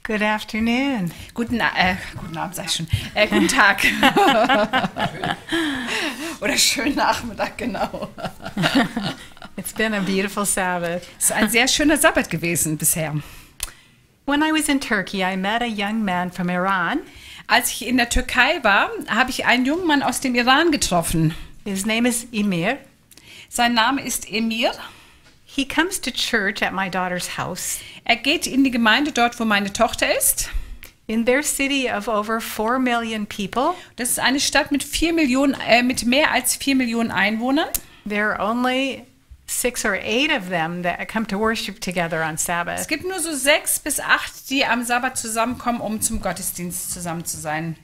Good afternoon. Guten Abend, sag ich schon. Guten Tag. Oder schönen Nachmittag, genau. It's been a beautiful Sabbath. Es ist ein sehr schöner Sabbat gewesen bisher. When I was in Turkey, I met a young man from Iran. Als ich in der Türkei war, habe ich einen jungen Mann aus dem Iran getroffen. His name is Emir. Sein Name ist Emir. He comes to church at my daughter's house. Er geht in die Gemeinde dort, wo meine Tochter ist. In their city of over 4 million people, Das ist eine Stadt mit mit mehr als 4 Millionen Einwohnern. there are only 6 or 8 of them that come to worship together on Es Sabbath. gibt nur so 6 bis 8, die am Sabbat zusammenkommen, um zum Gottesdienst zusammen zu sein.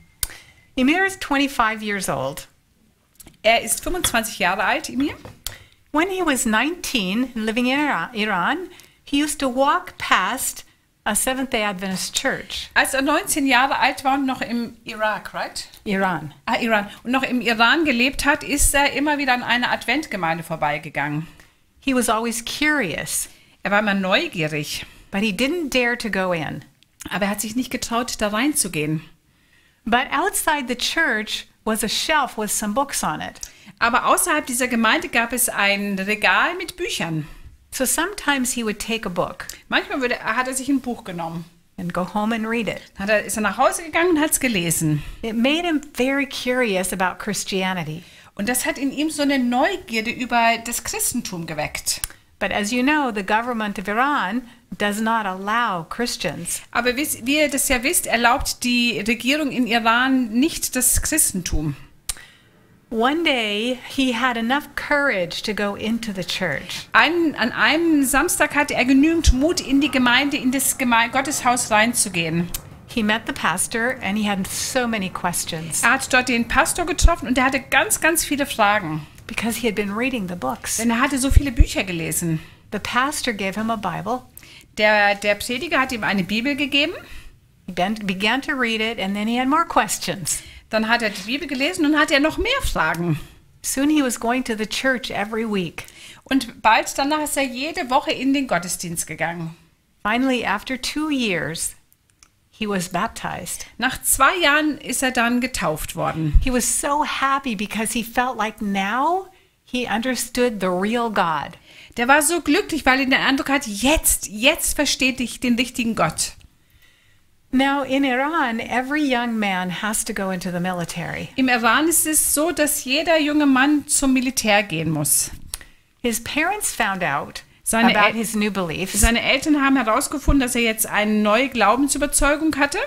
Emir is 25 years old. Er ist 25 Jahre alt, Emir. When he was 19 and living in Iran, he used to walk past a Seventh-day Adventist church. Als er 19 Jahre alt war und noch im Irak, right? Iran. Iran. Und noch im Iran gelebt hat, ist er immer wieder an einer Adventgemeinde vorbeigegangen. He was always curious, Er war immer neugierig, but he didn't dare to go in. aber er hat sich nicht getraut, da reinzugehen. But outside the church was a shelf with some books on it. Aber außerhalb dieser Gemeinde gab es ein Regal mit Büchern. So sometimes he would take a book Manchmal hat er sich ein Buch genommen. and go home and read it. Ist er nach Hause gegangen und hat es gelesen. It made him very curious about Christianity. Und das hat in ihm so eine Neugierde über das Christentum geweckt. But as you know, the government of Iran does not allow Christians. Aber wie ihr das ja wisst, erlaubt die Regierung in Iran nicht das Christentum. One day, he had enough courage to go into the church. An einem Samstag hatte er genügend Mut, in die Gemeinde, in das Gotteshaus reinzugehen. He met the pastor and he had so many questions Er hat dort den Pastor getroffen und er hatte ganz, ganz viele Fragen. because he had been reading the books. Denn er hatte so viele Bücher gelesen. The pastor gave him a Bible. Der Prediger hat ihm eine Bibel gegeben. He began to read it and then he had more questions. Dann hat er die Bibel gelesen und hatte er noch mehr Fragen. Soon he was going to the church every week. Und bald danach ist er jede Woche in den Gottesdienst gegangen. Finally, after 2 years, he was baptized. Nach 2 Jahren ist er dann getauft worden. He was so happy because he felt like now he understood the real God. Der war so glücklich, weil er den Eindruck hat, jetzt versteht ich den richtigen Gott. Now, in Iran, every young man has to go into the military. Im Iran ist es so, dass jeder junge Mann zum Militär gehen muss. His parents found out Seine about El- his new beliefs, Seine Eltern haben herausgefunden, dass er jetzt eine neue Glaubensüberzeugung hatte.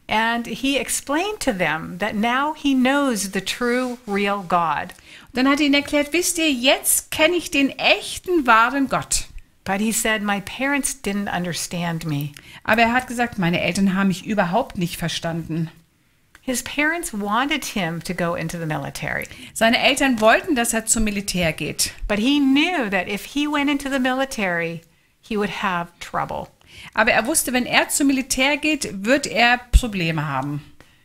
and he explained to them that now he knows the true, real God. Dann hat er ihnen erklärt, wisst ihr, jetzt kenne ich den echten, wahren Gott. But he said, my parents didn't understand me. Aber er hat gesagt, meine Eltern haben mich überhaupt nicht verstanden. His parents wanted him to go into the military, Seine Eltern wollten, dass er zum Militär geht. but he knew that if he went into the military, he would have trouble. Aber er wusste, wenn er zum Militär geht, wird er Probleme haben.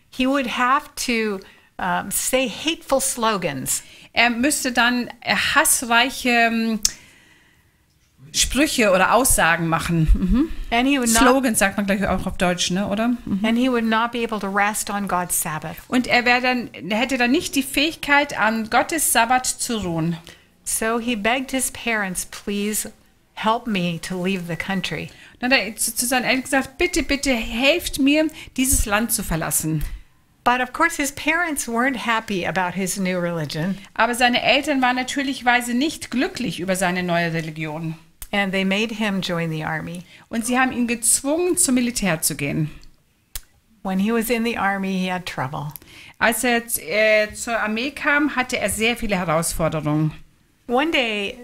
He would have to say hateful slogans. Er müsste dann hassreiche Sprüche oder Aussagen machen. And he would not, Slogans sagt man gleich auch auf Deutsch, ne, oder? and he would not be able to rest on God's Sabbath. Und er hätte dann nicht die Fähigkeit, an Gottes Sabbat zu ruhen. So he begged his parents, please help me to leave the country. Dann hat er zu seinen Eltern gesagt, bitte, bitte helft mir, dieses Land zu verlassen. But of course his parents weren't happy about his new religion, Aber seine Eltern waren natürlicherweise nicht glücklich über seine neue Religion. and they made him join the army. Und sie haben ihn gezwungen, zum Militär zu gehen. When he was in the army, he had trouble. Als er zur Armee kam, hatte er sehr viele Herausforderungen. One day,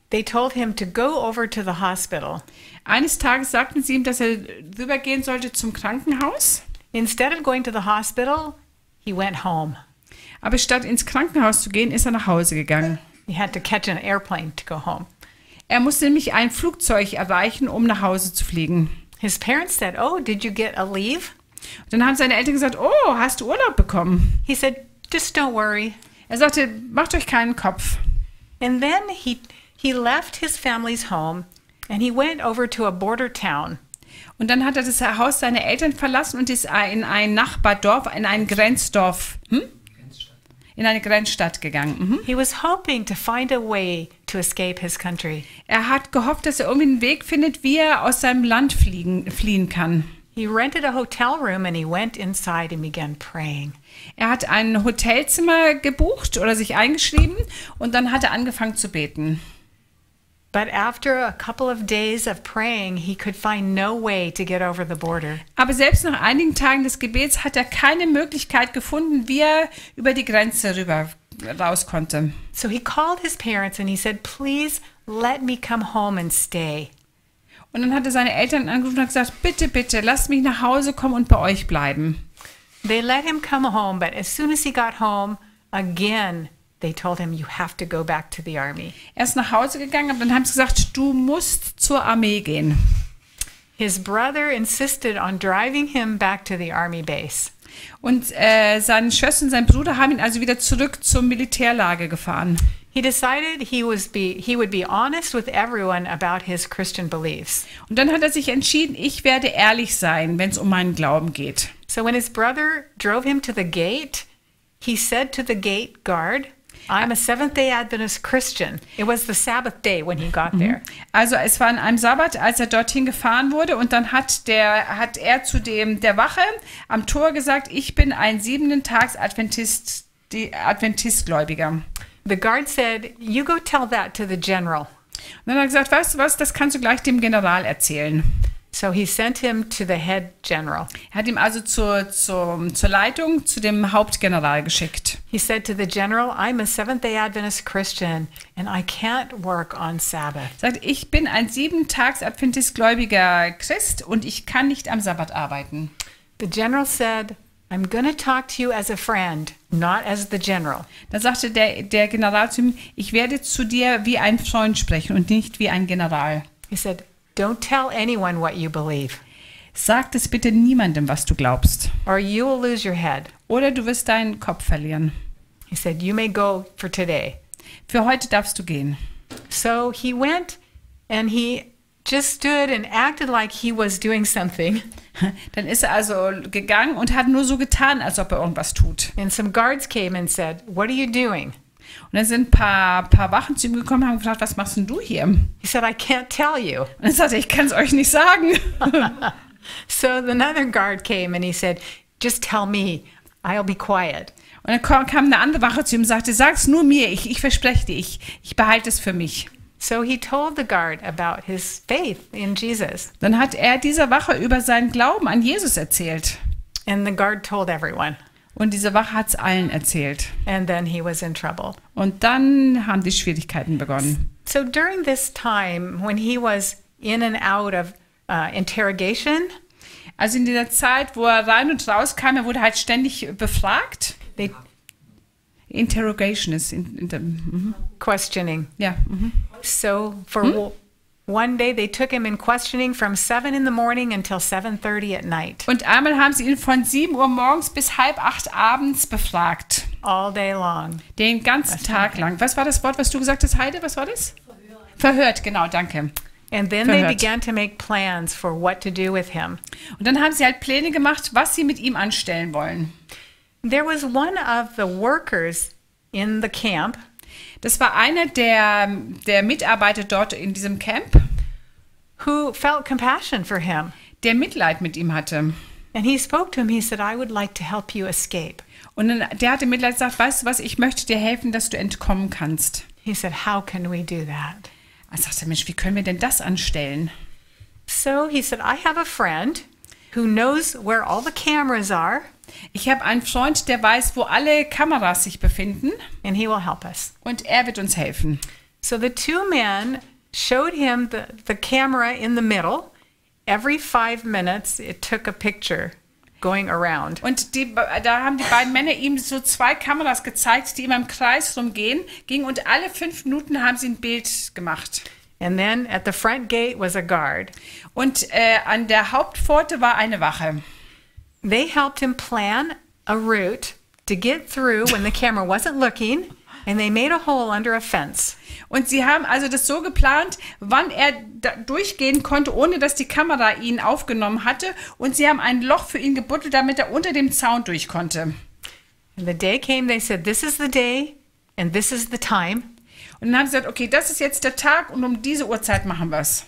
they told him to go over to the hospital. Eines Tages sagten sie ihm, dass er rübergehen sollte zum Krankenhaus. Instead of going to the hospital, he went home. Aber statt ins Krankenhaus zu gehen, ist er nach Hause gegangen. He had to catch an airplane to go home. Er musste nämlich ein Flugzeug erreichen, um nach Hause zu fliegen. His parents said, "Oh, did you get a leave?" Und dann haben seine Eltern gesagt, oh, hast du Urlaub bekommen? He said, "Just don't worry." Er sagte, macht euch keinen Kopf. And then he left his family's home and he went over to a border town. Und dann hat er das Haus seiner Eltern verlassen und ist in ein Nachbardorf, in ein Grenzdorf, in eine Grenzstadt gegangen. He was hoping to find a way to escape his country. Er hat gehofft, dass er irgendwie einen Weg findet, wie er aus seinem Land fliehen kann. He rented a hotel room and he went inside and began praying. Er hat ein Hotelzimmer gebucht oder sich eingeschrieben und dann hat er angefangen zu beten. But after a couple of days of praying, he could find no way to get over the border. Aber selbst nach einigen Tagen des Gebets hat er keine Möglichkeit gefunden, wie er über die Grenze raus konnte. So he called his parents and he said, "Please let me come home and stay." Und dann hat er seine Eltern angerufen und hat gesagt, bitte, bitte, lasst mich nach Hause kommen und bei euch bleiben. They let him come home, but as soon as he got home, again, they told him, "You have to go back to the army." Er ist nach Hause gegangen und dann haben sie gesagt, du musst zur Armee gehen. His brother insisted on driving him back to the army base. Und seine Schwester und sein Bruder haben ihn also wieder zurück zum Militärlager gefahren. He decided he would be honest with everyone about his Christian beliefs. Und dann hat er sich entschieden, ich werde ehrlich sein, wenn es um meinen Glauben geht. So when his brother drove him to the gate, he said to the gate guard, "I'm a Seventh-day Adventist Christian." It was the Sabbath day when he got there. Also es war an einem Sabbat, als er dorthin gefahren wurde und dann hat er zu der Wache am Tor gesagt, ich bin ein 7-Tags-Adventist, Adventistgläubiger. The guard said, "You go tell that to the general." Und dann hat er gesagt, weißt du was, das kannst du gleich dem General erzählen. So he sent him to the head general. Er hat ihn also zur Leitung, zu dem Hauptgeneral geschickt. He said to the general, "I'm a Seventh-day Adventist Christian and I can't work on Sabbath." Er sagt, ich bin ein 7-Tags-Adventistgläubiger Christ und ich kann nicht am Sabbat arbeiten. The general said, "I'm going to talk to you as a friend, not as the general." Da sagte der General zu ihm, ich werde zu dir wie ein Freund sprechen und nicht wie ein General. He said, "Don't tell anyone what you believe, Sag es bitte niemandem, was du glaubst. or you will lose your head." Oder du wirst deinen Kopf verlieren. He said, "You may go for today." Für heute darfst du gehen. So he went and he just stood and acted like he was doing something. Dann ist er also gegangen und hat nur so getan, als ob er irgendwas tut. And some guards came and said, "What are you doing?" Und dann sind ein paar Wachen zu ihm gekommen und haben gefragt, was machst denn du hier? Und He said, "I can't tell you." er sagte, ich kann es euch nicht sagen. So another guard came and he said, "Just tell me, I'll be quiet." Und dann kam eine andere Wache zu ihm und sagte, sag's nur mir, ich verspreche dir, ich behalte es für mich. So he told the guard about his faith in Jesus. Dann hat er dieser Wache über seinen Glauben an Jesus erzählt. And the guard told everyone. Und diese Wache hat es allen erzählt. And then he was in trouble. Und dann haben die Schwierigkeiten begonnen. So during this time, when he was in and out of interrogation, Also in dieser Zeit, wo er rein und raus kam, er wurde halt ständig befragt. they Interrogation ist questioning. ja. So for one day, they took him in questioning from 7 in the morning until 7:30 at night, Und einmal haben sie ihn von 7 Uhr morgens bis 7:30 abends befragt. all day long. Den ganzen Tag lang. Was war das Wort, was du gesagt hast, Heide? Was war das? Verhört, genau, danke. And then they Verhört. began to make plans for what to do with him. Und dann haben sie halt Pläne gemacht, was sie mit ihm anstellen wollen. There was one of the workers in the camp Das war einer der Mitarbeiter dort in diesem Camp, who felt compassion for him. der Mitleid mit ihm hatte. And he spoke to him. He said, "I would like to help you escape." Und dann, der hatte Mitleid gesagt, weißt du was, ich möchte dir helfen, dass du entkommen kannst. He said, "How can we do that?" Er sagte, Mensch, wie können wir denn das anstellen? So he said, "I have a friend who knows where all the cameras are, Ich habe einen Freund, der weiß, wo alle Kameras sich befinden and he will help us." und er wird uns helfen. So the two men showed him the camera in the middle. Every 5 minutes, it took a picture going around. Und da haben die beiden Männer ihm so 2 Kameras gezeigt, die immer im Kreis rumgingen und alle 5 Minuten haben sie ein Bild gemacht. And then at the front gate was a guard. Und an der Hauptpforte war eine Wache. They helped him plan a route to get through when the camera wasn't looking And they made a hole under a fence. Und sie haben also das so geplant, wann er da durchgehen konnte, ohne dass die Kamera ihn aufgenommen hatte. Und sie haben ein Loch für ihn gebuddelt, damit er unter dem Zaun durch konnte. And the day came, they said, this is the day and this is the time. Und dann haben sie gesagt, okay, das ist jetzt der Tag und um diese Uhrzeit machen wir es.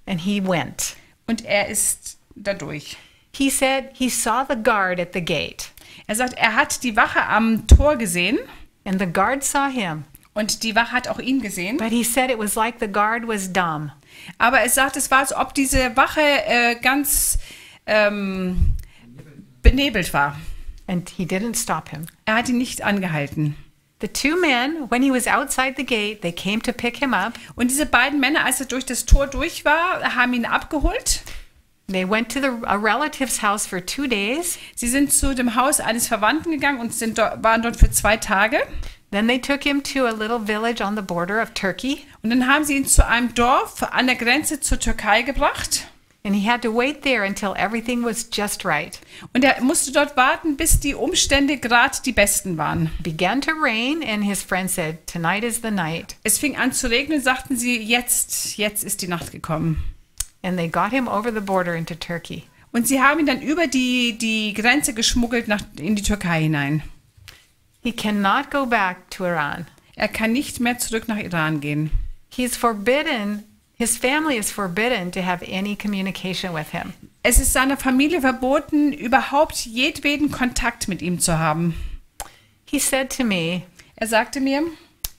And he went. Und er ist da durch. He said he saw the guard at the gate. Er sagt, er hat die Wache am Tor gesehen And the guard saw him. und die Wache hat auch ihn gesehen. But he said it was like the guard was dumb. Aber er sagt, es war, als ob diese Wache ganz benebelt war. And he didn't stop him. Er hat ihn nicht angehalten. The two men, when he was outside the gate, they came to pick him up. Und diese beiden Männer, als er durch das Tor durch war, haben ihn abgeholt. They went to a relative's house for 2 days. Sie sind zu dem Haus eines Verwandten gegangen und waren dort für 2 Tage. Then they took him to a little village on the border of Turkey. Und dann haben sie ihn zu einem Dorf an der Grenze zur Türkei gebracht. And he had to wait there until everything was just right. Und er musste dort warten, bis die Umstände gerade die besten waren. It began to rain, and his friend said, tonight is the night. Es fing an zu regnen, sagten sie, jetzt ist die Nacht gekommen. And they got him over the border into Turkey. Und sie haben ihn dann über die Grenze geschmuggelt in die Türkei hinein. He cannot go back to Iran. Er kann nicht mehr zurück nach Iran gehen. He's forbidden, his family is forbidden to have any communication with him. Es ist seiner Familie verboten, überhaupt jedweden Kontakt mit ihm zu haben. He said to me, Er sagte mir,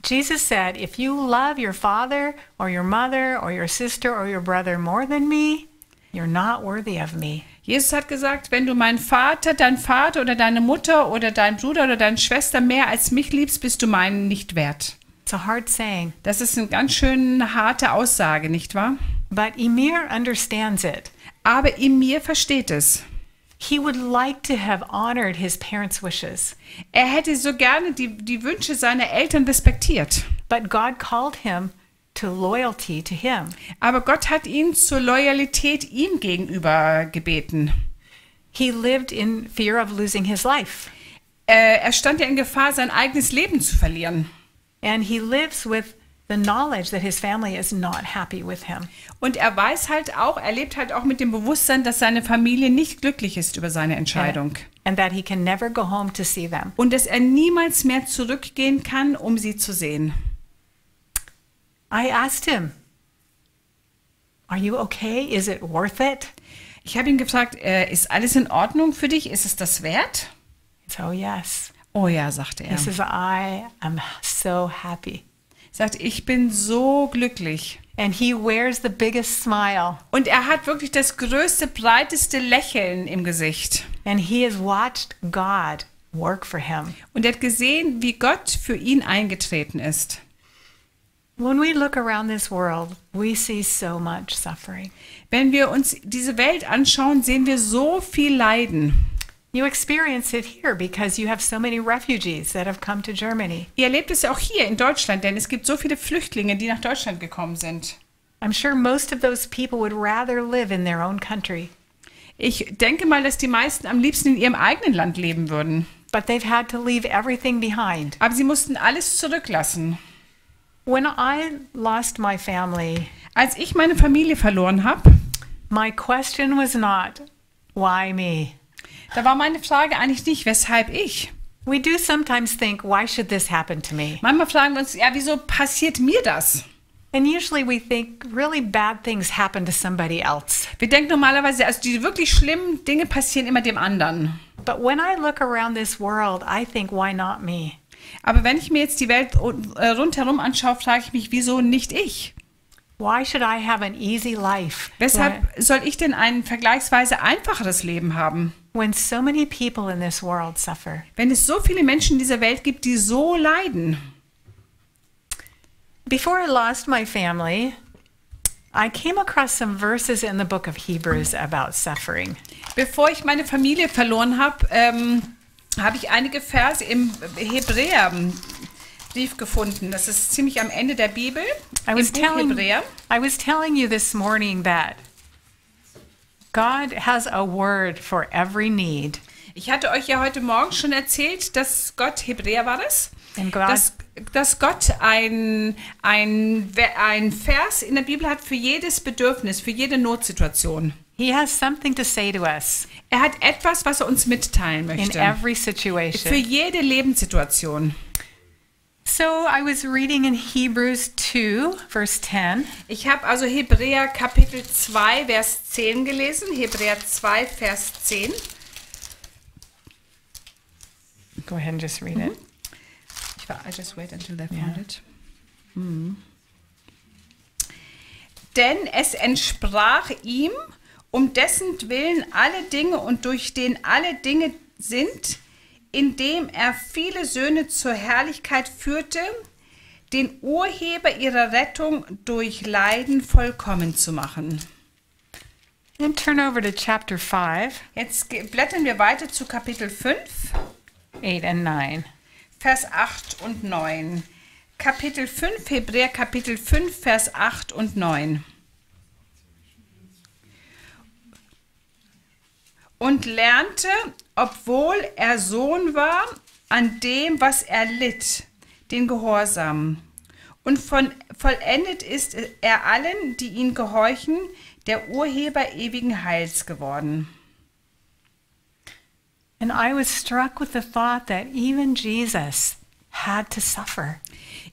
Jesus said, if you love your father or your mother or your sister or your brother more than me, you're not worthy of me. Jesus hat gesagt, wenn du meinen Vater, dein Vater oder deine Mutter oder deinen Bruder oder deine Schwester mehr als mich liebst, bist du meinen nicht wert. It's a hard saying, Das ist eine ganz schön harte Aussage, nicht wahr? but Emir understands it. Aber Emir versteht es. He would like to have honored his parents' wishes, Er hätte so gerne die Wünsche seiner Eltern respektiert. but God called him to loyalty to him. Aber Gott hat ihn zur Loyalität ihm gegenüber gebeten. He lived in fear of losing his life, Er stand ja in Gefahr, sein eigenes Leben zu verlieren. and he lives with the knowledge that his family is not happy with him. Und er weiß halt auch, er lebt halt auch mit dem Bewusstsein, dass seine Familie nicht glücklich ist über seine Entscheidung. And that he can never go home to see them. Und dass er niemals mehr zurückgehen kann, um sie zu sehen. I asked him, are you okay? Is it worth it? Ich habe ihn gefragt, ist alles in Ordnung für dich? Ist es das wert? So yes. Oh ja, sagte er. He says, I am so happy. Er sagt, ich bin so glücklich. And he wears the biggest smile. Und er hat wirklich das größte, breiteste Lächeln im Gesicht. And he has watched God work for him. Und er hat gesehen, wie Gott für ihn eingetreten ist. When we look around this world, we see so much suffering. Wenn wir uns diese Welt anschauen, sehen wir so viel Leiden. You experience it here because you have so many refugees that have come to Germany. Ihr erlebt es ja auch hier in Deutschland, denn es gibt so viele Flüchtlinge, die nach Deutschland gekommen sind. I'm sure most of those people would rather live in their own country, Ich denke mal, dass die meisten am liebsten in ihrem eigenen Land leben würden. but they've had to leave everything behind. Aber sie mussten alles zurücklassen. When I lost my family, Als ich meine Familie verloren habe, my question was not, why me? da war meine Frage eigentlich nicht, weshalb ich. We do sometimes think, why should this happen to me? Manchmal fragen wir uns, ja, wieso passiert mir das? And usually we think really bad things happen to somebody else. Wir denken normalerweise, also die wirklich schlimmen Dinge passieren immer dem anderen. But when I look around this world, I think, why not me? Aber wenn ich mir jetzt die Welt rundherum anschaue, frage ich mich, wieso nicht ich? Why should I have an easy life Weshalb soll ich denn ein vergleichsweise einfacheres Leben haben? when so many people in this world suffer? Wenn es so viele Menschen in dieser Welt gibt, die so leiden. Before I lost my family, I came across some verses in the book of Hebrews about suffering. Bevor ich meine Familie verloren habe, habe ich einige Verse im Hebräerbrief gefunden. Das ist ziemlich am Ende der Bibel. I was Im Buch Hebräer. telling you this morning that God has a word for every need. Ich hatte euch ja heute Morgen schon erzählt, dass Gott, Hebräer war das, And God, dass dass Gott ein Vers in der Bibel hat für jedes Bedürfnis, für jede Notsituation. He has something to say to us Er hat etwas, was er uns mitteilen in möchte. every Für situation. jede Lebenssituation. So I was reading in Hebrews 2, verse 10. Ich habe also Hebräer Kapitel 2, Vers 10 gelesen. Hebräer 2, Vers 10. Go ahead and just read it. I just wait until they found it. Denn es entsprach ihm, um dessen Willen alle Dinge und durch den alle Dinge sind, indem er viele Söhne zur Herrlichkeit führte, den Urheber ihrer Rettung durch Leiden vollkommen zu machen. Then turn over to chapter 5, Jetzt blättern wir weiter zu Kapitel 5, 8 and 9. Vers 8 und 9. Kapitel 5, Hebräer Kapitel 5, Vers 8 und 9. Und lernte, obwohl er Sohn war, an dem, was er litt, den Gehorsam. Und vollendet ist er allen, die ihn gehorchen, der Urheber ewigen Heils geworden. And I was struck with the thought that even Jesus had to suffer.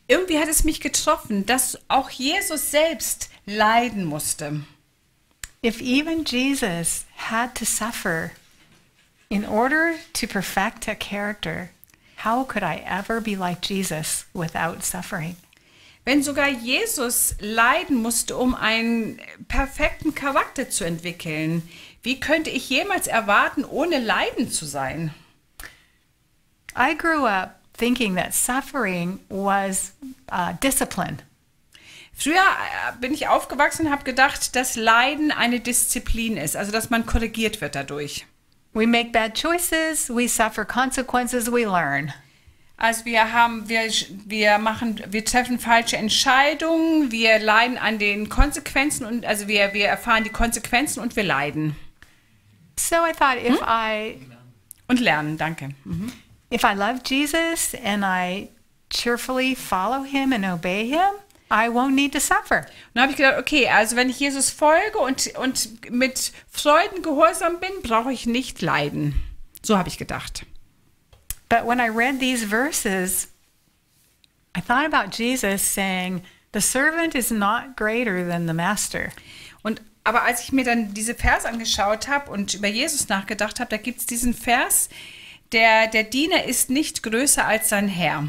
Irgendwie hat es mich getroffen, dass auch Jesus selbst leiden musste. If even Jesus had to suffer in order to perfect a character, how could I ever be like Jesus without suffering? Wenn sogar Jesus leiden musste, um einen perfekten Charakter zu entwickeln, wie könnte ich jemals erwarten, ohne leiden zu sein? I grew up thinking that suffering was discipline. Früher bin ich aufgewachsen und habe gedacht, dass Leiden eine Disziplin ist, also dass man korrigiert wird dadurch. We make bad choices, we suffer consequences, we learn. Also wir treffen falsche Entscheidungen, wir leiden an den Konsequenzen und also wir erfahren die Konsequenzen und wir leiden. So I thought Und lernen, danke. if I love Jesus and I cheerfully follow him and obey him, I won't need to suffer. Und dann habe ich gedacht, okay, also wenn ich Jesus folge und mit Freuden gehorsam bin, brauche ich nicht leiden. So habe ich gedacht. But when I read these verses, I thought about Jesus saying, the servant is not greater than the master. Aber als ich mir dann diese Vers angeschaut habe und über Jesus nachgedacht habe, da gibt es diesen Vers, der Diener ist nicht größer als sein Herr.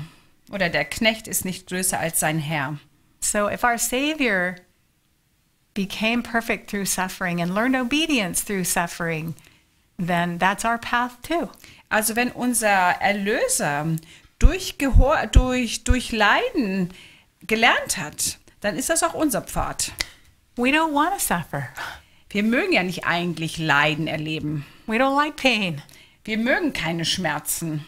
Oder der Knecht ist nicht größer als sein Herr. So if our Savior became perfect through suffering and learned obedience through suffering, then that's our path too. Also wenn unser Erlöser durch Leiden gelernt hat, dann ist das auch unser Pfad. We don't want to suffer. Wir mögen ja nicht eigentlich Leiden erleben. We don't like pain. Wir mögen keine Schmerzen.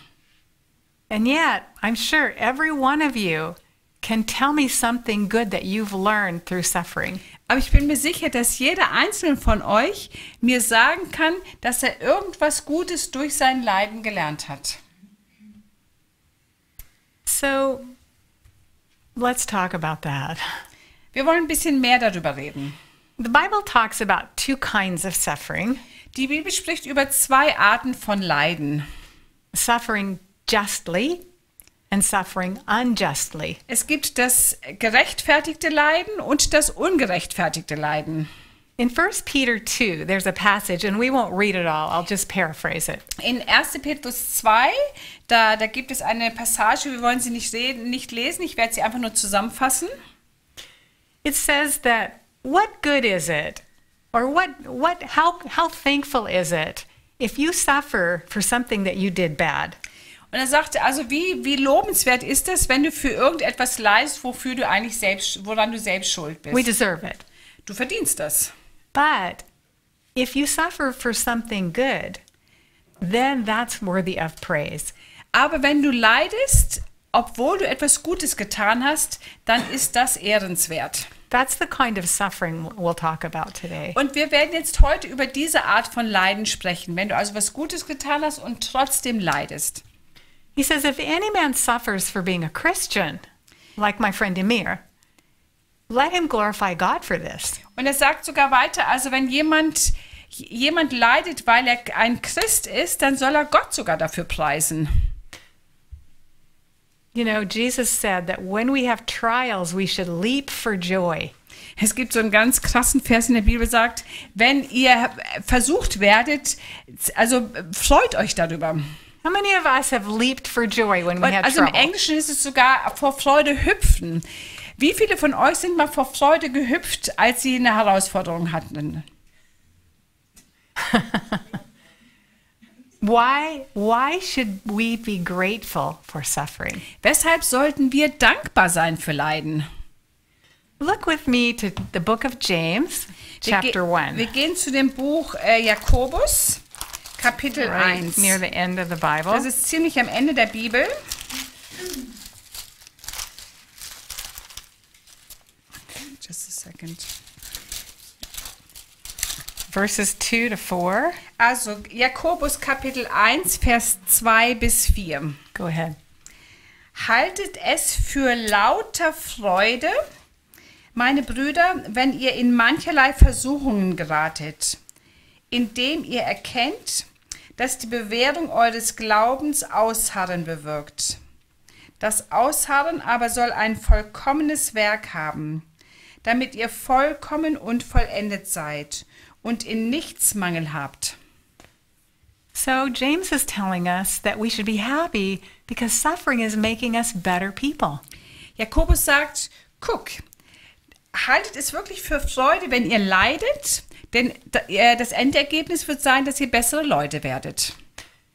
And yet, I'm sure every one of you can tell me something good that you've learned through suffering. Aber ich bin mir sicher, dass jeder Einzelne von euch mir sagen kann, dass er irgendwas Gutes durch sein Leiden gelernt hat. So, let's talk about that. Wir wollen ein bisschen mehr darüber reden. The Bible talks about two kinds of suffering. Die Bibel spricht über zwei Arten von Leiden. Suffering justly and suffering unjustly. Es gibt das gerechtfertigte Leiden und das ungerechtfertigte Leiden. In 1 Peter 2, there's a passage, and we won't read it all. I'll just paraphrase it. In 1. Petrus 2, da gibt es eine Passage, wir wollen sie nicht lesen, ich werde sie einfach nur zusammenfassen. It says that what good is it, or how thankful is it if you suffer for something that you did bad? Und er sagte, also wie lobenswert ist es, wenn du für irgendetwas leidest, woran du selbst schuld bist. We deserve it. Du verdienst das. But if you suffer for something good, then that's worthy of praise. Aber wenn du leidest, obwohl du etwas Gutes getan hast, dann ist das ehrenswert. That's the kind of suffering we'll talk about today. Und wir werden jetzt heute über diese Art von Leiden sprechen, wenn du also was Gutes getan hast und trotzdem leidest. He says, if any man suffers for being a Christian, like my friend Emir, let him glorify God for this. Und er sagt sogar weiter, also wenn jemand leidet, weil er ein Christ ist, dann soll er Gott sogar dafür preisen. You know, Jesus said that when we have trials, we should leap for joy. Es gibt so einen ganz krassen Vers in der Bibel, sagt, wenn ihr versucht werdet, also freut euch darüber. How many of us have leaped for joy when we had Also im trouble? Englischen ist es sogar vor Freude hüpfen. Wie viele von euch sind mal vor Freude gehüpft, als sie eine Herausforderung hatten? Why should we be grateful for suffering? Weshalb sollten wir dankbar sein für Leiden? Look with me to the book of James, chapter Wir 1. gehen zu dem Buch Jakobus, Kapitel Right 1. near the end of the Bible. Das ist ziemlich am Ende der Bibel. Just a second. Verses 2 to 4. Also Jakobus Kapitel 1, Vers 2 bis 4. Go ahead. Haltet es für lauter Freude, meine Brüder, wenn ihr in mancherlei Versuchungen geratet, indem ihr erkennt, dass die Bewährung eures Glaubens Ausharren bewirkt. Das Ausharren aber soll ein vollkommenes Werk haben, damit ihr vollkommen und vollendet seid und in nichts Mangel habt. So James is telling us that we should be happy because suffering is making us better people. Jakobus sagt, guck, haltet es wirklich für Freude, wenn ihr leidet, denn das Endergebnis wird sein, dass ihr bessere Leute werdet.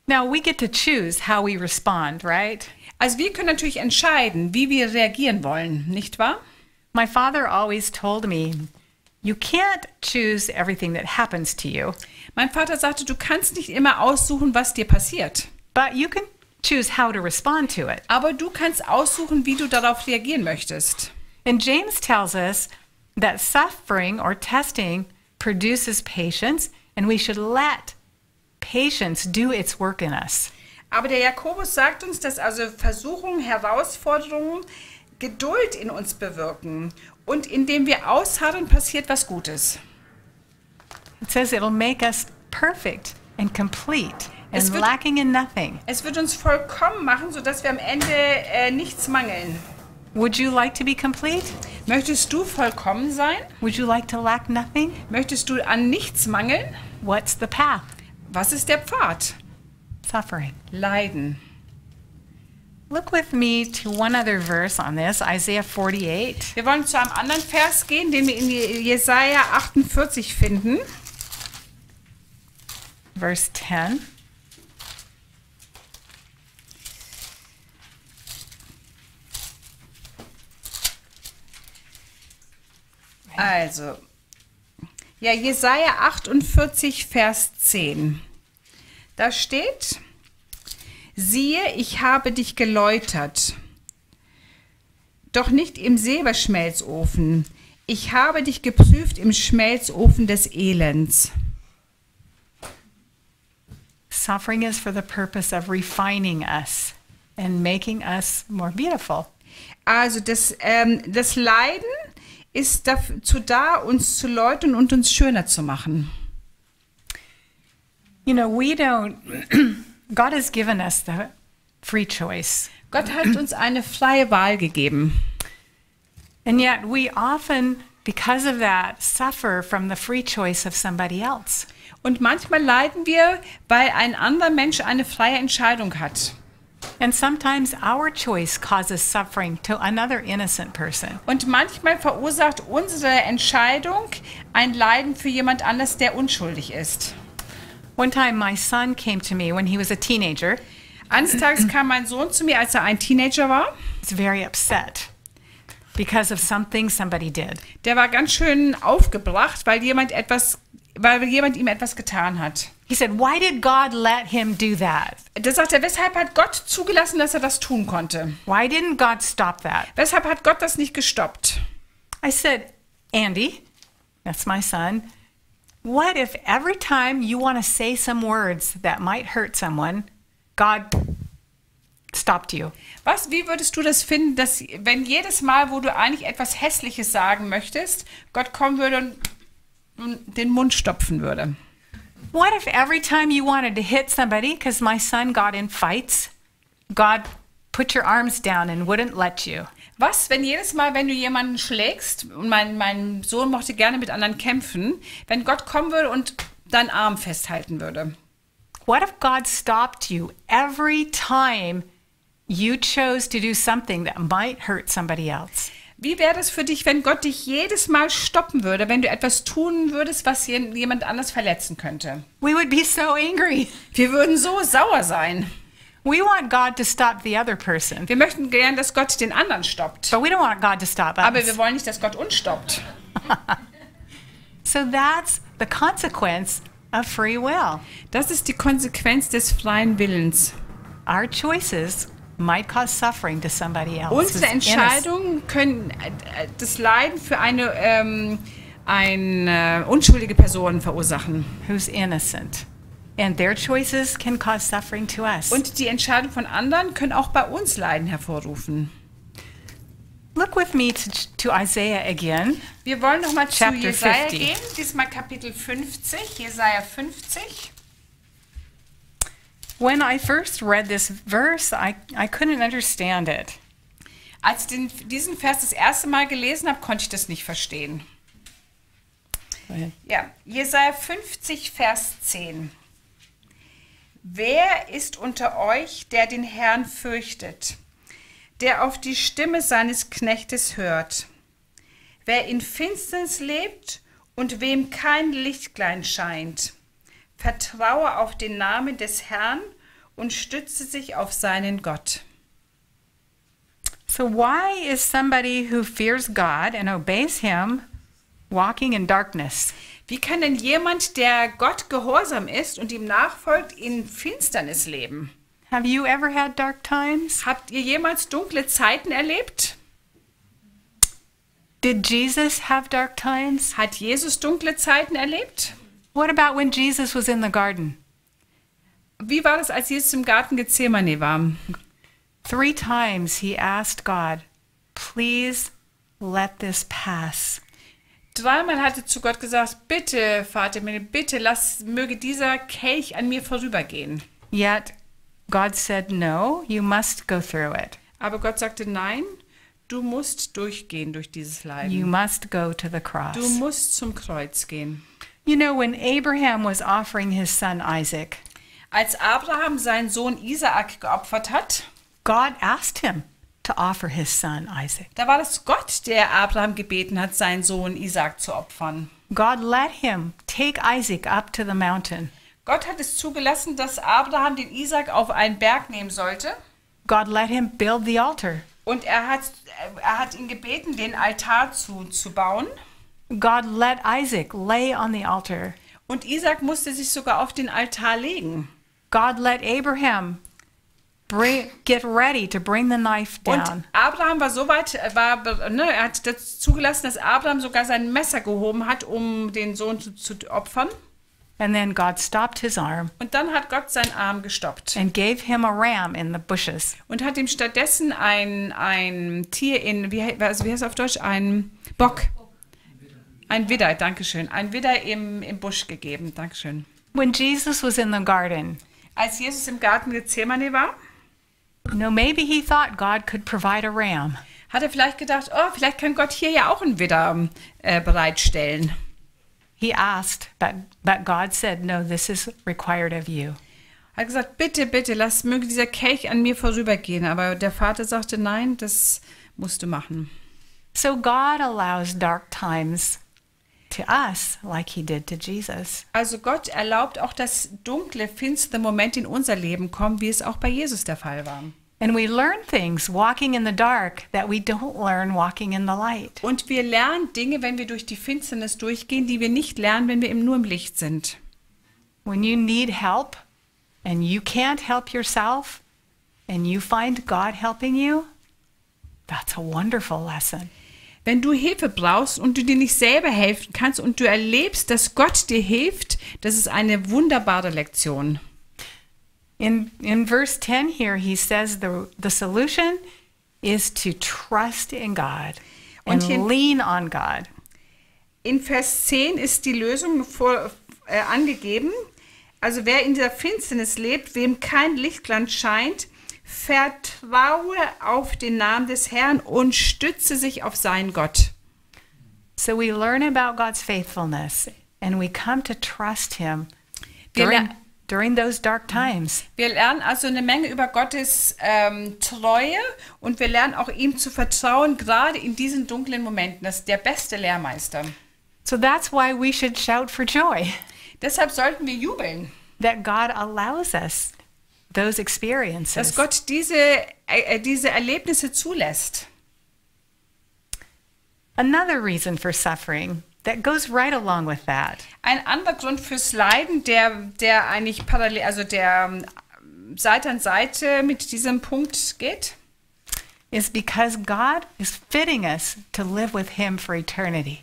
Now we get to choose how we respond, right? Also wir können natürlich entscheiden, wie wir reagieren wollen, nicht wahr? My father always told me, you can't choose everything that happens to you, Mein Vater sagte, du kannst nicht immer aussuchen, was dir passiert. but you can choose how to respond to it. Aber du kannst aussuchen, wie du darauf reagieren möchtest. And James tells us that suffering or testing produces patience, and we should let patience do its work in us. Aber der Jakobus sagt uns, dass also Versuchungen, Herausforderungen Geduld in uns bewirken. Und indem wir ausharren, passiert was Gutes. It says it'll make us perfect and complete Es and wird- lacking in nothing. Es wird uns vollkommen machen, sodass wir am Ende nichts mangeln. Would you like to be complete? Möchtest du vollkommen sein? Would you like to lack nothing? Möchtest du an nichts mangeln? What's the path? Was ist der Pfad? Suffering. Leiden. Look with me to one other verse on this, Isaiah 48. Wir wollen zu einem anderen Vers gehen, den wir in Jesaja 48 finden. Verse 10. Also, ja, Jesaja 48, Vers 10. Da steht: Siehe, ich habe dich geläutert, doch nicht im Silberschmelzofen. Ich habe dich geprüft im Schmelzofen des Elends. Suffering is for the purpose of refining us and making us more beautiful. Also das Leiden ist dazu da, uns zu läutern und uns schöner zu machen. You know, God has given us the free choice. Gott hat uns eine freie Wahl gegeben. And yet we often, because of that, suffer from the free choice of somebody else. Und manchmal leiden wir, weil ein anderer Mensch eine freie Entscheidung hat. And sometimes our choice causes suffering to another innocent person. Und manchmal verursacht unsere Entscheidung ein Leiden für jemand anders, der unschuldig ist. One time my son came to me when he was a teenager. Eines Tages kam mein Sohn zu mir, als er ein Teenager war. He was very upset because of something somebody did. Der war ganz schön aufgebracht, weil jemand ihm etwas getan hat. He said, "Why did God let him do that? Da sagt er, weshalb hat Gott zugelassen, dass er das tun konnte? Why didn't God stop that?" Weshalb hat Gott das nicht gestoppt? I said, "Andy, that's my son. What if every time you want to say some words that might hurt someone, God stopped you? Wie würdest du das finden, dass wenn jedes Mal, wo du eigentlich etwas Hässliches sagen möchtest, Gott kommen würde und den Mund stopfen würde? What if every time you wanted to hit somebody, because my son got in fights, God put your arms down and wouldn't let you? Was, wenn jedes Mal, wenn du jemanden schlägst, und mein Sohn mochte gerne mit anderen kämpfen, wenn Gott kommen würde und deinen Arm festhalten würde? What if God stopped you every time you chose to do something that might hurt somebody else? Wie wäre das für dich, wenn Gott dich jedes Mal stoppen würde, wenn du etwas tun würdest, was jemand anders verletzen könnte? We would be so angry. Wir würden so sauer sein. We want God to stop the other person, Wir möchten gern, dass Gott den anderen stoppt. but we don't want God to stop Aber us. wir wollen nicht, dass Gott uns stoppt. So that's the consequence of free will. Das ist die Konsequenz des freien Willens. Our choices might cause suffering to somebody else. Unsere who's innocent. Entscheidungen können das Leiden für eine unschuldige Person verursachen. Who's innocent. And their choices can cause suffering to us. Und die Entscheidungen von anderen können auch bei uns Leiden hervorrufen. Look with me to Isaiah again. Wir wollen nochmal zu Chapter Jesaja 50. gehen, diesmal Kapitel 50, Jesaja 50. When I first read this verse, I couldn't understand it. Als ich diesen Vers das erste Mal gelesen habe, konnte ich das nicht verstehen. Go ahead. Ja, Jesaja 50, Vers 10. Wer ist unter euch, der den Herrn fürchtet, der auf die Stimme seines Knechtes hört? Wer in Finsternis lebt und wem kein Lichtlein scheint, vertraue auf den Namen des Herrn und stütze sich auf seinen Gott. So why is somebody who fears God and obeys him walking in darkness? Wie kann denn jemand, der Gott gehorsam ist und ihm nachfolgt, in Finsternis leben? Have you ever had dark times? Habt ihr jemals dunkle Zeiten erlebt? Did Jesus have dark times? Hat Jesus dunkle Zeiten erlebt? What about when Jesus was in the garden? Wie war das, als Jesus im Garten Gethsemane war? 3 times he asked God, please let this pass. 3-mal hat er zu Gott gesagt, bitte, Vater, bitte, möge dieser Kelch an mir vorübergehen. Yet God said, no, you must go through it. Aber Gott sagte, nein, du musst durchgehen durch dieses You Leiden. must go to the cross. Du musst zum Kreuz gehen. You know, when Abraham was offering his son Isaac, Als Abraham seinen Sohn Isaak geopfert hat, God asked him to offer his son Isaac. da war das Gott, der Abraham gebeten hat, seinen Sohn Isaak zu opfern. God let him take Isaac up to the mountain. Gott hat es zugelassen, dass Abraham den Isaak auf einen Berg nehmen sollte. God let him build the altar. Und er hat ihn gebeten, den Altar zu bauen. God let Isaac lay on the altar. Und Isaak musste sich sogar auf den Altar legen. God let Abraham get ready to bring the knife Und down. Abraham war so weit, er hat das zugelassen, dass Abraham sogar sein Messer gehoben hat, um den Sohn zu opfern. And then God stopped his arm Und dann hat Gott seinen Arm gestoppt and gave him a ram in the bushes. und hat ihm stattdessen ein Tier wie heißt es auf Deutsch? Ein Bock. Ein Widder, Dankeschön. Ein Widder im Busch gegeben, Dankeschön. When Jesus was in the garden, Als Jesus im Garten Gethsemane war, maybe he thought God could provide a ram. hat er vielleicht gedacht, oh, vielleicht kann Gott hier ja auch einen Widder bereitstellen. He asked, but God said, no, this is required of you. Er hat gesagt, bitte, bitte, möge dieser Kelch an mir vorübergehen. Aber der Vater sagte, nein, das musst du machen. So God allows dark times to us like he did to Jesus. Also Gott erlaubt auch, dass dunkle, finstere Momente in unser Leben kommen, wie es auch bei Jesus der Fall war. And we learn things walking in the dark that we don't learn walking in the light. Und wir lernen Dinge, wenn wir durch die Finsternis durchgehen, die wir nicht lernen, wenn wir nur im Licht sind. When you need help and you can't help yourself and you find God helping you, that's a wonderful lesson. Wenn du Hilfe brauchst und du dir nicht selber helfen kannst und du erlebst, dass Gott dir hilft, das ist eine wunderbare Lektion. In verse 10 here, he says the solution is to trust in God and Und hier- lean on God. In Vers 10 ist die Lösung angegeben. Also wer in dieser Finsternis lebt, wem kein Lichtglanz scheint, vertraue auf den Namen des Herrn und stütze sich auf seinen Gott. So we learn about God's faithfulness and we come to trust him Wir, during those dark times. wir lernen also eine Menge über Gottes Treue und wir lernen auch ihm zu vertrauen, gerade in diesen dunklen Momenten. Das ist der beste Lehrmeister. So that's why we should shout for joy Deshalb sollten wir jubeln, that God allows us those experiences. dass Gott diese Erlebnisse zulässt. Another reason for suffering that goes right along with that Ein anderer Grund fürs Leiden, der eigentlich parallel, also der Seite an Seite mit diesem Punkt geht, is because God is fitting us to live with him for eternity.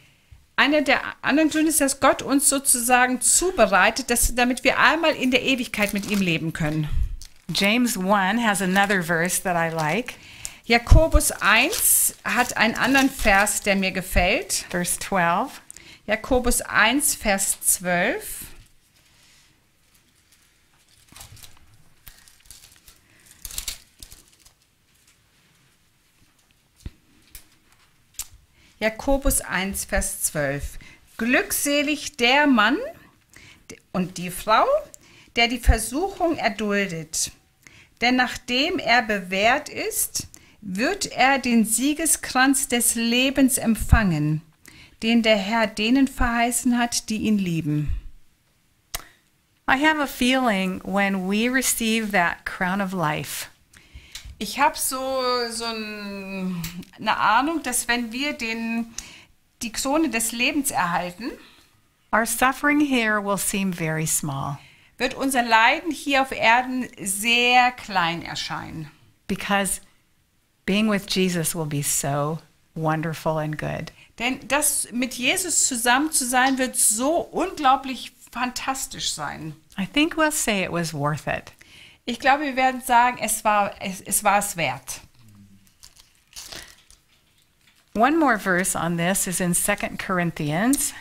einer der anderen Gründe ist, dass Gott uns sozusagen zubereitet, damit wir einmal in der Ewigkeit mit ihm leben können. James 1 has another verse that I like, Jakobus 1 hat einen anderen Vers, der mir gefällt. verse 12. Jakobus 1, Vers 12. Jakobus 1, Vers 12. Glückselig der Mann und die Frau, der die Versuchung erduldet. Denn nachdem er bewährt ist, wird er den Siegeskranz des Lebens empfangen, den der Herr denen verheißen hat, die ihn lieben. I have a feeling when we receive that crown of life, Ich habe eine Ahnung, dass wenn wir die Krone des Lebens erhalten, our suffering here will seem very small wird unser Leiden hier auf Erden sehr klein erscheinen. because being with Jesus will be so wonderful and good. Denn das mit Jesus zusammen zu sein, wird so unglaublich fantastisch sein. I think we'll say it was worth it. Ich glaube, wir werden sagen, es war es wert. One more verse on this is in 2 Corinthians,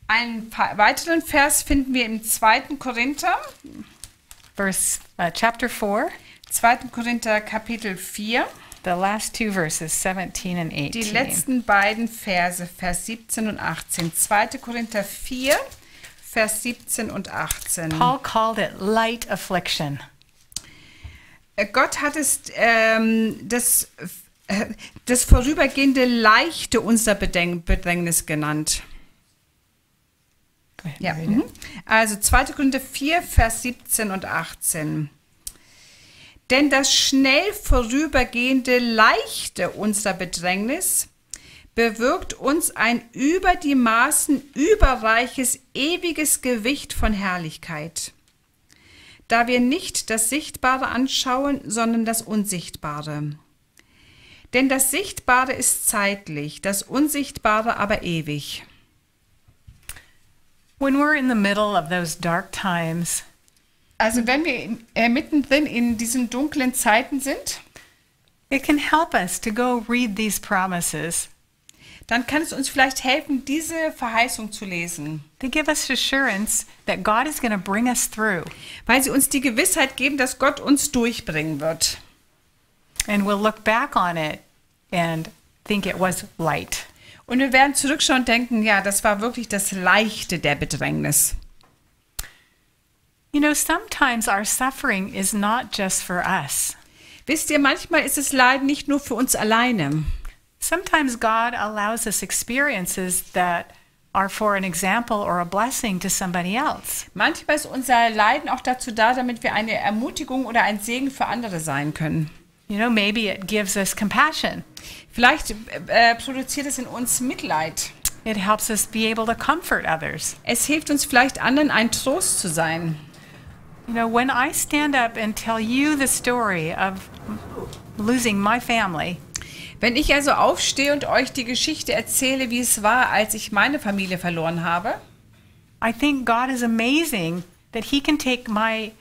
Einen weiteren Vers finden wir im 2. Korinther, chapter 4, 2. Korinther Kapitel 4, the last two verses, 17 and 18. die letzten beiden Verse, Vers 17 und 18. 2. Korinther 4, Vers 17 und 18. Paul called it light affliction. Gott hat es das vorübergehende Leichte unserer Bedrängnis genannt. Go ahead, Ja. read it. Also 2. Korinther 4, Vers 17 und 18. Denn das schnell vorübergehende Leichte unserer Bedrängnis bewirkt uns ein über die Maßen überreiches, ewiges Gewicht von Herrlichkeit, da wir nicht das Sichtbare anschauen, sondern das Unsichtbare. Denn das Sichtbare ist zeitlich, das Unsichtbare aber ewig. When we're in the middle of those dark times, Also wenn wir mittendrin in diesen dunklen Zeiten sind, it can help us to go read these promises. dann kann es uns vielleicht helfen, diese Verheißung zu lesen, They give us assurance that God is going to bring us through, weil sie uns die Gewissheit geben, dass Gott uns durchbringen wird. and we'll look back on it and think it was light. Und wir werden zurückschauen und denken, ja, das war wirklich das Leichte der Bedrängnis. You know, sometimes our suffering is not just for us. Wisst ihr, manchmal ist das Leiden nicht nur für uns alleine. Sometimes God allows us experiences that are for an example or a blessing to somebody else. Manchmal ist unser Leiden auch dazu da, damit wir eine Ermutigung oder ein Segen für andere sein können. You know, maybe it gives us compassion. Vielleicht produziert es in uns Mitleid. It helps us be able to comfort others. Es hilft uns vielleicht anderen, ein Trost zu sein. You know, when I stand up and tell you the story of losing my family, Wenn ich also aufstehe und euch die Geschichte erzähle, wie es war, als ich meine Familie verloren habe, I think God is amazing that He can take my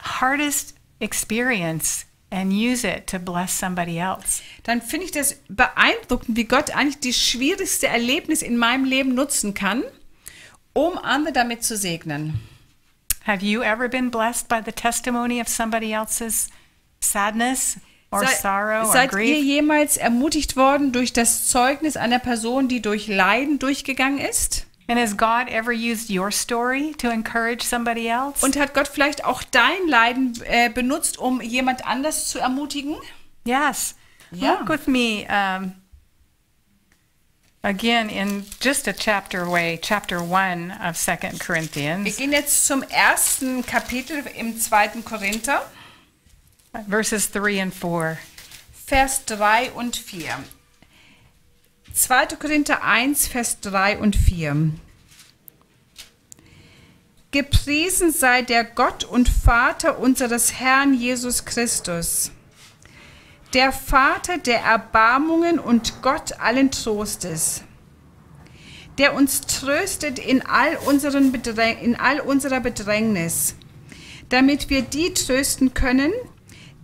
hardest experience and use it to bless somebody else. Dann finde ich das beeindruckend, wie Gott eigentlich das schwierigste Erlebnis in meinem Leben nutzen kann, um andere damit zu segnen. Have you ever been blessed by the testimony of somebody else's sadness or sorrow or Seid ihr grief? jemals ermutigt worden durch das Zeugnis einer Person, die durch Leiden durchgegangen ist? And has God ever used your story to encourage somebody else? Und hat Gott vielleicht auch dein Leiden benutzt, um jemand anders zu ermutigen? Yes. Yeah. Look with me again in just a chapter away, chapter 1 of 2 Wir Corinthians, gehen jetzt zum ersten Kapitel im 2. Korinther, verses 3 and 4. Vers 3 und 4. 2. Korinther 1, Vers 3 und 4. Gepriesen sei der Gott und Vater unseres Herrn Jesus Christus, der Vater der Erbarmungen und Gott allen Trostes, der uns tröstet in all unserer Bedrängnis, damit wir die trösten können,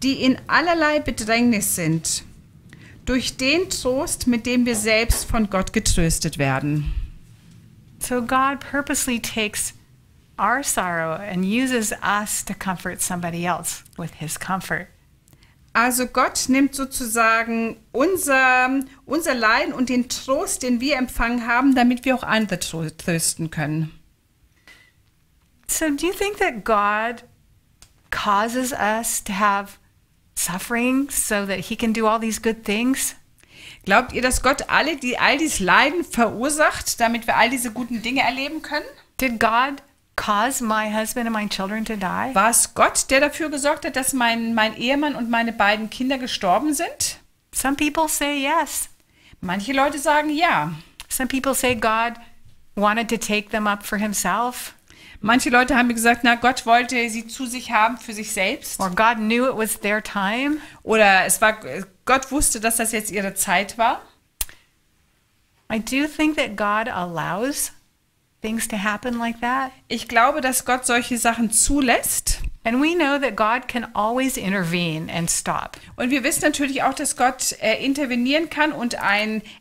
die in allerlei Bedrängnis sind, durch den Trost, mit dem wir selbst von Gott getröstet werden. So God purposely takes our sorrow and uses us to comfort somebody else with his comfort. Also Gott nimmt sozusagen unser Leiden und den Trost, den wir empfangen haben, damit wir auch andere trösten können. So do you think that God causes us to have suffering so that he can do all these good things? Glaubt ihr, dass Gott all dieses Leiden verursacht, damit wir all diese guten Dinge erleben können? Did God cause my husband and my children to die? War es Gott, der dafür gesorgt hat, dass mein Ehemann und meine beiden Kinder gestorben sind? Some people say yes. Manche Leute sagen ja. Some people say God wanted to take them up for himself. Manche Leute haben mir gesagt, na, Gott wollte sie zu sich haben für sich selbst. Or God knew it was their time. Oder Gott wusste, dass das jetzt ihre Zeit war. I do think that God allows things to happen like that. Ich glaube, dass Gott solche Sachen zulässt. And we know that God can always intervene and stop. Und wir wissen natürlich auch, dass Gott intervenieren kann und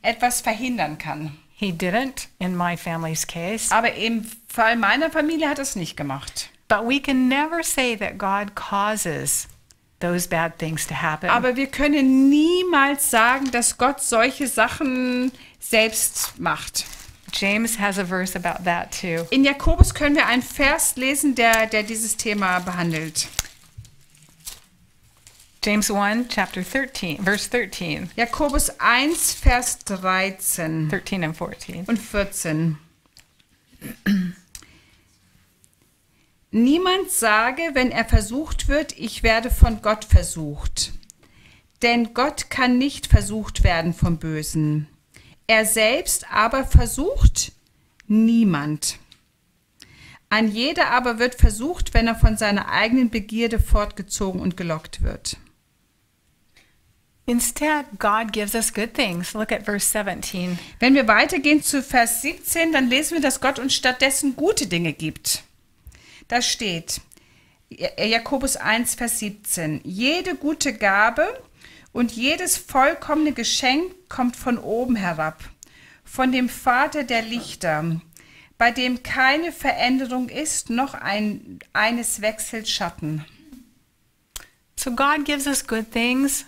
etwas verhindern kann. He didn't in my family's case. Aber im Fall meiner Familie hat er es nicht gemacht. But we can never say that God causes those bad things to happen. Aber wir können niemals sagen, dass Gott solche Sachen selbst macht. James has a verse about that too. In Jakobus können wir einen Vers lesen, der dieses Thema behandelt. James 1, chapter 13, verse 13. Jakobus 1, Vers 13 13 and 14. und 14. Niemand sage, wenn er versucht wird, ich werde von Gott versucht. Denn Gott kann nicht versucht werden vom Bösen. Er selbst aber versucht niemand. Ein jeder aber wird versucht, wenn er von seiner eigenen Begierde fortgezogen und gelockt wird. Instead, God gives us good things. Look at verse 17. Wenn wir weitergehen zu Vers 17, dann lesen wir, dass Gott uns stattdessen gute Dinge gibt. Da steht, Jakobus 1, Vers 17, jede gute Gabe und jedes vollkommene Geschenk kommt von oben herab, von dem Vater der Lichter, bei dem keine Veränderung ist, noch eines wechselt Schatten. So God gives us good things,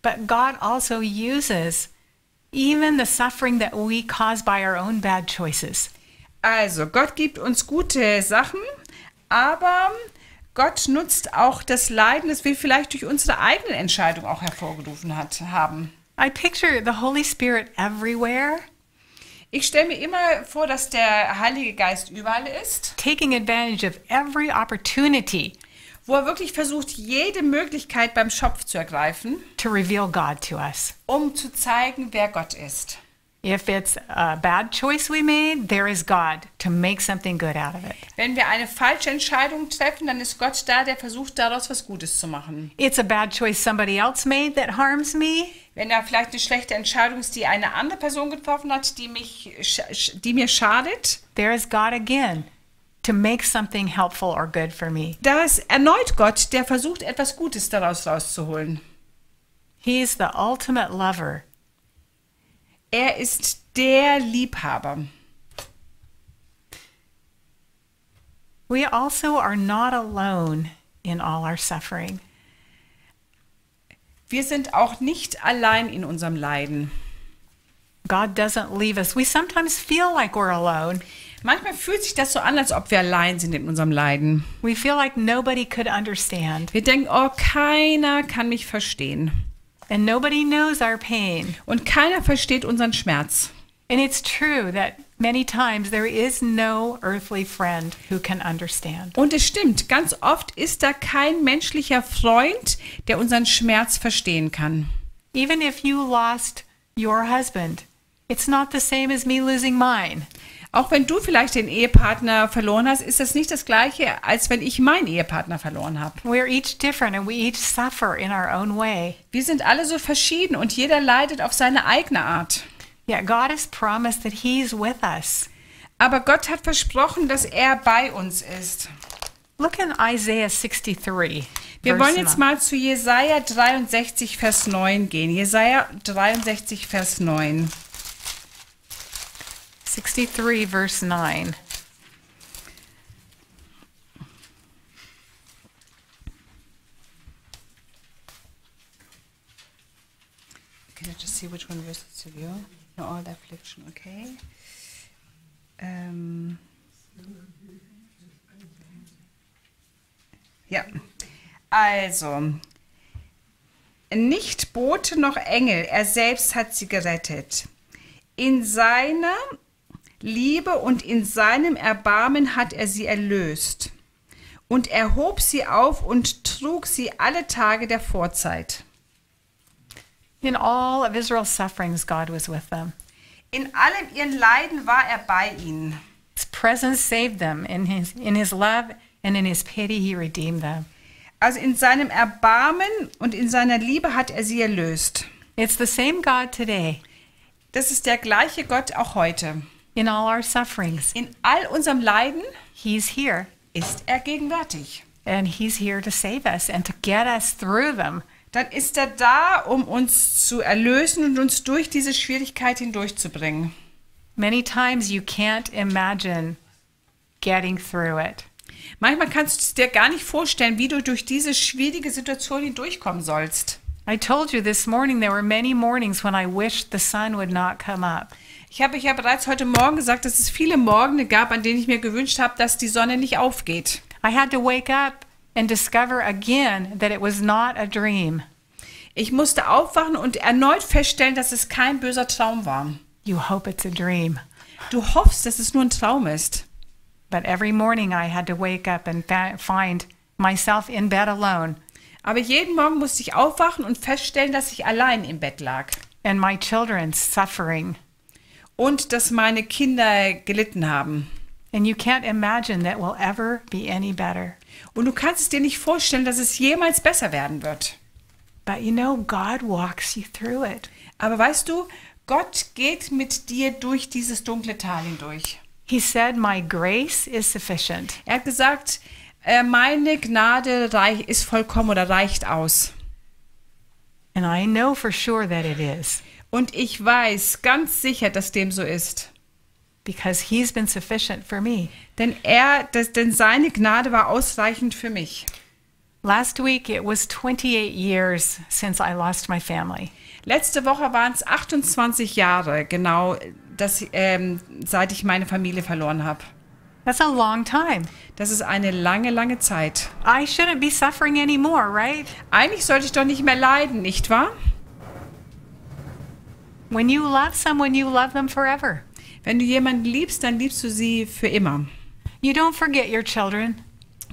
but God also uses even the suffering that we cause by our own bad choices. Also, Gott gibt uns gute Sachen, aber Gott nutzt auch das Leiden, das wir vielleicht durch unsere eigene Entscheidung auch hervorgerufen haben. I picture the Holy Spirit everywhere, Ich stelle mir immer vor, dass der Heilige Geist überall ist, taking advantage of every opportunity wo er wirklich versucht, jede Möglichkeit beim Schopf zu ergreifen, to reveal God to us. um zu zeigen, wer Gott ist. If it's a bad choice we made, there is God to make something good out of it. Wenn wir eine falsche Entscheidung treffen, dann ist Gott da, der versucht, daraus was Gutes zu machen. It's a bad choice somebody else made that harms me. Wenn da vielleicht eine schlechte Entscheidung ist, die eine andere Person getroffen hat, die mir schadet, There is God again to make something helpful or good for me. Da ist erneut Gott, der versucht, etwas Gutes daraus rauszuholen. He's the ultimate lover. Er ist der Liebhaber. We also are not alone in all our suffering. Wir sind auch nicht allein in unserem Leiden. God doesn't leave us. We sometimes feel like we're alone. Manchmal fühlt sich das so an, als ob wir allein sind in unserem Leiden. We feel like nobody could understand. Wir denken, oh, keiner kann mich verstehen. And nobody knows our pain. Und keiner versteht unseren Schmerz. And it's true that many times there is no earthly friend who can understand. Und es stimmt, ganz oft ist da kein menschlicher Freund, der unseren Schmerz verstehen kann. Even if you lost your husband, it's not the same as me losing mine. Auch wenn du vielleicht den Ehepartner verloren hast, ist das nicht das Gleiche, als wenn ich meinen Ehepartner verloren habe. We're each different and we each suffer in our own way. Wir sind alle so verschieden und jeder leidet auf seine eigene Art. Yet God has promised that He's with us. Aber Gott hat versprochen, dass er bei uns ist. Look in Isaiah 63. Wir verse wollen jetzt 9. mal zu Jesaja 63, Vers 9 gehen. Jesaja 63, Vers 9. 63, verse 9. Can I just see which one verse it's to you? No, all the affliction, okay. Ja, also, nicht Bote noch Engel, er selbst hat sie gerettet. In seiner Liebe und in seinem Erbarmen hat er sie erlöst. Und er hob sie auf und trug sie alle Tage der Vorzeit. In all of Israel's sufferings, God was with them. In allem ihren Leiden war er bei ihnen. His presence saved them. In his love and in His pity, He redeemed them. Also in seinem Erbarmen und in seiner Liebe hat er sie erlöst. It's the same God today. Das ist der gleiche Gott auch heute. In all our sufferings, In all unserem Leiden He's here. ist er gegenwärtig. And He's here to save us and to get us through them. Dann ist er da, um uns zu erlösen und uns durch diese Schwierigkeit hindurchzubringen. Many times you can't imagine getting through it. Manchmal kannst du es dir gar nicht vorstellen, wie du durch diese schwierige Situation hindurchkommen sollst. I told you this morning there were many mornings when I wished the sun would not come up. Ich habe ja bereits heute Morgen gesagt, dass es viele Morgene gab, an denen ich mir gewünscht habe, dass die Sonne nicht aufgeht. I had to wake up and discover again that it was not a dream. Ich musste aufwachen und erneut feststellen, dass es kein böser Traum war. You hope it's a dream. Du hoffst, dass es nur ein Traum ist. But every morning I had to wake up and find myself in bed alone Aber jeden Morgen musste ich aufwachen und feststellen, dass ich allein im Bett lag. and my children suffering. Und dass meine Kinder gelitten haben. And you can't imagine that will ever be any better. Und du kannst es dir nicht vorstellen, dass es jemals besser werden wird. But you know, God walks you through it. Aber weißt du, Gott geht mit dir durch dieses dunkle Tal hindurch. He said, my grace is sufficient. Er hat gesagt, meine Gnade ist vollkommen oder reicht aus. And I know for sure that it is. Und ich weiß ganz sicher, dass dem so ist. Because He's been sufficient for me. Denn seine Gnade war ausreichend für mich. Last week it was 28 years since I lost my family. Letzte Woche waren es 28 Jahre, genau, seit ich meine Familie verloren habe. That's a long time. Das ist eine lange, lange Zeit. I shouldn't be suffering anymore, right? Eigentlich sollte ich doch nicht mehr leiden, nicht wahr? When you love someone, you love them forever. Wenn du jemanden liebst, dann liebst du sie für immer. You don't forget your children.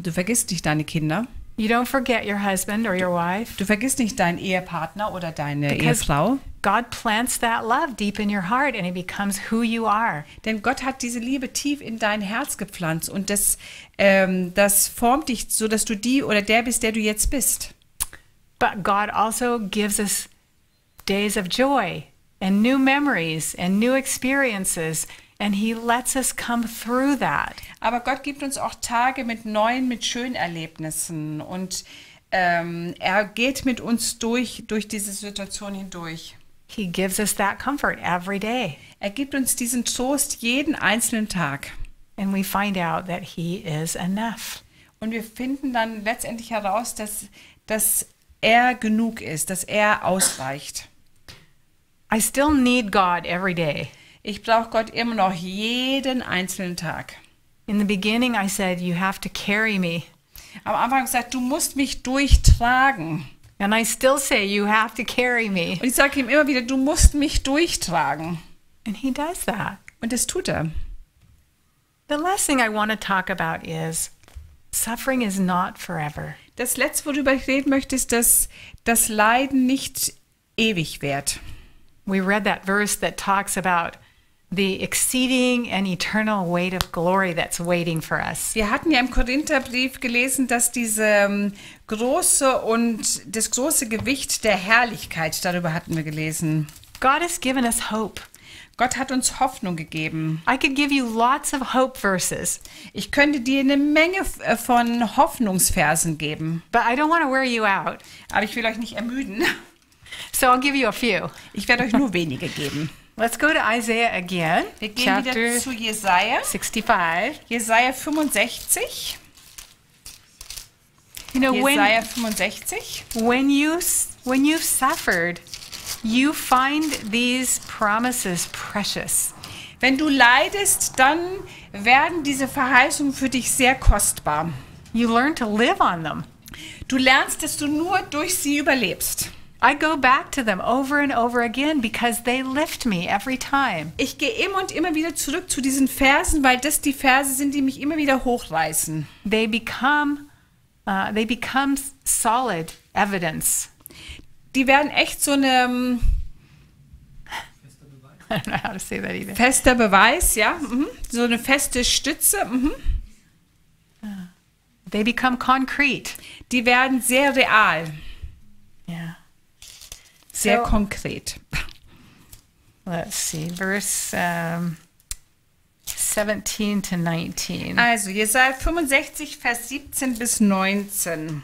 Du vergisst nicht deine Kinder. You don't forget your husband or your wife. Du vergisst nicht deinen Ehepartner oder deine Because Ehefrau. God plants that love deep in your heart and it becomes who you are. Denn Gott hat diese Liebe tief in dein Herz gepflanzt und das formt dich, so dass du die oder der bist, der du jetzt bist. But God also gives us days of joy and new memories and new experiences And he lets us come through that. Aber Gott gibt uns auch Tage mit schönen Erlebnissen. Und er geht mit uns durch diese Situation hindurch. He gives us that comfort every day. Er gibt uns diesen Trost jeden einzelnen Tag. And we find out that he is enough. Und wir finden dann letztendlich heraus, dass er genug ist, dass er ausreicht. I still need God every day. Ich brauche Gott immer noch jeden einzelnen Tag. In the beginning, I said, you have to carry me. Am Anfang gesagt, du musst mich durchtragen. And I still say, you have to carry me. Und ich sage ihm immer wieder, du musst mich durchtragen. And he does that. Und das tut er. The last thing I want to talk about is suffering is not forever. Das Letzte, worüber ich reden möchte, ist, dass das Leiden nicht ewig währt. We read that verse that talks about the exceeding and eternal weight of glory that's waiting for us. Wir hatten ja im Korintherbrief gelesen, dass das große Gewicht der Herrlichkeit, darüber hatten wir gelesen. God has given us hope. Gott hat uns Hoffnung gegeben. I could give you lots of hope verses, Ich könnte dir eine Menge von Hoffnungsversen geben, but I don't want to wear you out. aber ich will euch nicht ermüden. So I'll give you a few. Ich werde euch nur wenige geben. Let's go to Isaiah again, Wir gehen chapter wieder zu Jesaja. 65. Jesaja 65. You know, Jesaja 65. when you've suffered, you find these promises precious. Wenn du leidest, dann werden diese Verheißungen für dich sehr kostbar. You learn to live on them. Du lernst, dass du nur durch sie überlebst. I go back to them over and over again because they lift me every time. Ich gehe immer und immer wieder zurück zu diesen Versen, weil das die Verse sind, die mich immer wieder hochreißen. They become solid evidence. Die werden echt so eine I don't know how to say that either. fester Beweis, ja, so eine feste Stütze. They become concrete. Die werden sehr real, Yeah. sehr So- konkret. Let's see, verse 17 to 19. Also Jesaja 65, Vers 17 bis 19.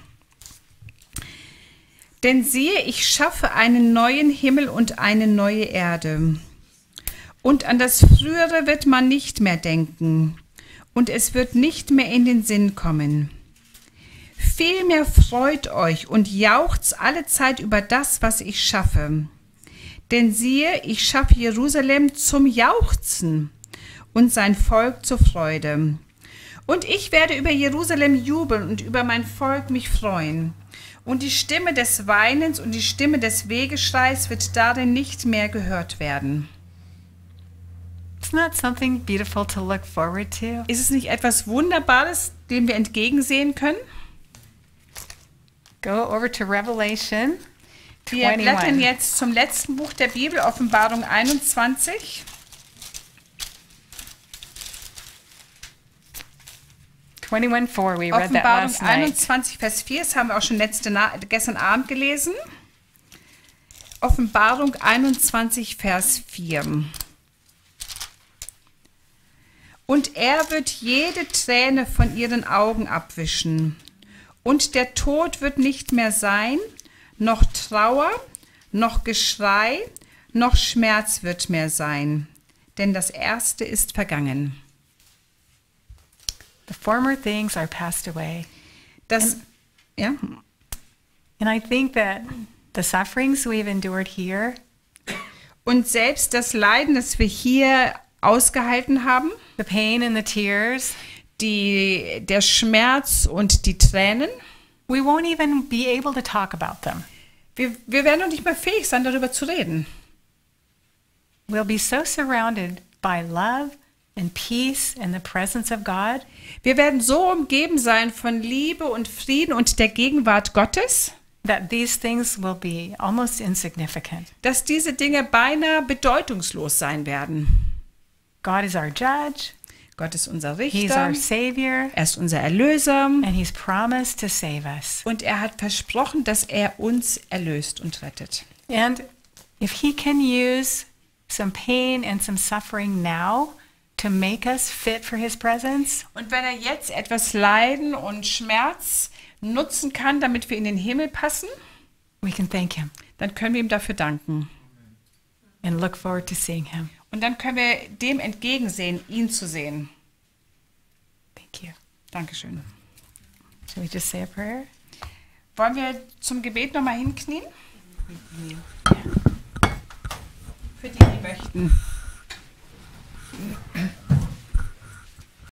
Denn siehe, ich schaffe einen neuen Himmel und eine neue Erde. Und an das Frühere wird man nicht mehr denken, und es wird nicht mehr in den Sinn kommen. Vielmehr freut euch und jauchzt alle Zeit über das, was ich schaffe. Denn siehe, ich schaffe Jerusalem zum Jauchzen und sein Volk zur Freude. Und ich werde über Jerusalem jubeln und über mein Volk mich freuen. Und die Stimme des Weinens und die Stimme des Wehgeschreis wird darin nicht mehr gehört werden. Isn't that something beautiful to look forward to? Ist es nicht etwas Wunderbares, dem wir entgegensehen können? Go over to Revelation Wir blättern 21. jetzt zum letzten Buch der Bibel, Offenbarung 21. 21:4. We read that Offenbarung last night. 21, Vers 4, das haben wir auch schon gestern Abend gelesen. Offenbarung 21, Vers 4. Und er wird jede Träne von ihren Augen abwischen. Und der Tod wird nicht mehr sein, noch Trauer, noch Geschrei, noch Schmerz wird mehr sein. Denn das Erste ist vergangen. The former things are passed away. Das, ja, And I think that the sufferings we've endured here, und selbst das Leiden, das wir hier ausgehalten haben, the pain and the tears, der Schmerz und die Tränen, we won't even be able to talk about them. wir werden noch nicht mehr fähig sein, darüber zu reden. We'll be so surrounded by love and peace and the presence of God Wir werden so umgeben sein von Liebe und Frieden und der Gegenwart Gottes, that these things will be almost insignificant. dass diese Dinge beinahe bedeutungslos sein werden. God is our judge. Gott ist unser He's Richter, our Savior. er ist unser Erlöser And He's promised to save us. und er hat versprochen, dass er uns erlöst und rettet. And if He can use some pain and some suffering now to make us fit for his presence, Und wenn er jetzt etwas Leiden und Schmerz nutzen kann, damit wir in den Himmel passen, we can thank him dann können wir ihm dafür danken. and look forward to seeing him. Und dann können wir dem entgegensehen, ihn zu sehen. Thank you. Dankeschön. Shall we just say a prayer? Wollen wir zum Gebet nochmal hinknien? Für die, die möchten.